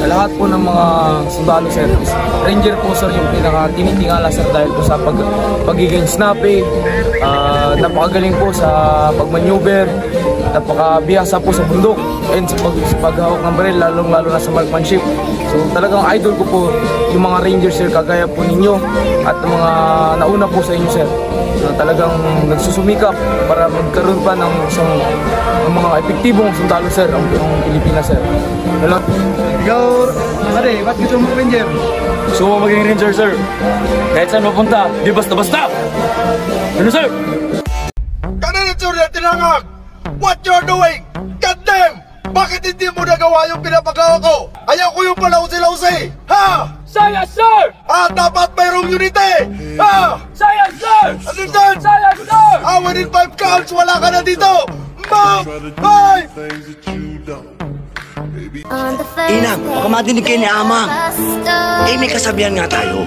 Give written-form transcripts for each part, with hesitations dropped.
lahat po ng mga sundalo sir, ranger po sir yung pinaka-tinitingala sir dahil po sa pagiging snappy, napakagaling po sa pagmaneuver, napakabihasa po sa bundok, and sa paghawak ng baril, lalong-lalo na sa marksmanship. So talagang idol ko po yung mga ranger sir, kagaya po ninyo at mga nauna po sa inyo sir, na talagang nagsusumikap para magkaroon pa ng isang mga epektibong sundalo sir ang Pilipinas sir. Hello. Ikaw, pare, ba't gusto mo ranger? Gusto mo maging ranger sir, kahit saan mapunta, di basta-basta. Ano sir? Kanina Surya Tinangag, what you're doing? God damn! Bakit hindi mo nagawa yung pinapagawa ko? Ayaw ko yung palausi-lausi! Ha? Science sir! Dapat mayroong unity! Ha? Science sir! Ano dyan? Science sir! Within 5 counts, wala ka na dito! Mom! Bye! Inang, baka madinig kayo ni Amang. May kasabihan nga tayo.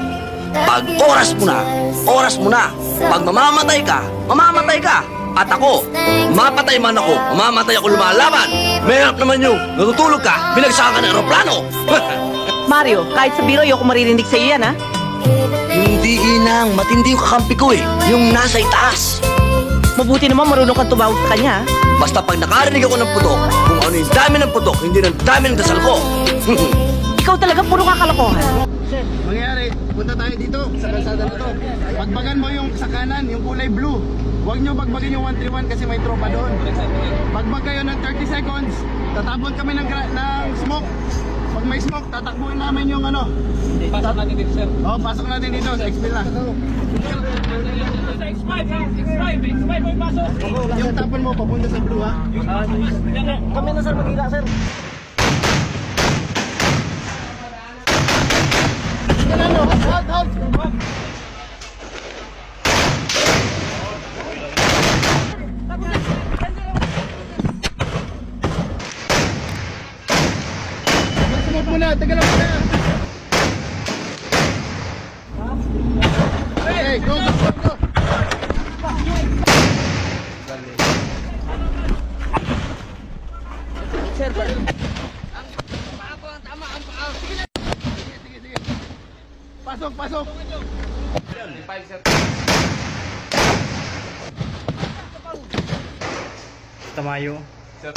Pag oras mo na. Pag mamamatay ka, mamamatay ka. At ako, mapatay man ako, mamamatay ako lumalaban. Mayroon naman yung natutulog ka, binagsakan ka ng aeroplano. Mario, kahit sa biro, ayoko maririnig sa iyo yan, ha? Hindi, Inang. Matindi yung kakampi ko eh. Yung nasa itaas. Mabuti naman marunong kang tumawag sa kanya, ha? Basta pag nakarinig ako ng putok, kung ano yung dami ng putok, hindi ng dami ng dasal ko. Ikaw talaga puro kakalokohan. Mangyayari, punta tayo dito sa kalsada na to. Pagbagan mo yung sa kanan, yung kulay blue. Huwag nyo bagbagin yung 131 kasi may tropa doon. Bagbag kayo ng 30 seconds, tatapon kami ng smoke. Pag may smoke, tatakbuhin namin yung ano. Pasok natin dito, sir. Pasok natin dito sa X-Bill na. X5 may pasok. Yung tapon mo, papunta sa blue, ha? Kami na, sir, mag-ila, sir. Hold! Tagal mo na. Okay, go. Sir, Tama ang paa. Sige. Pasok. Tamayo. Sir.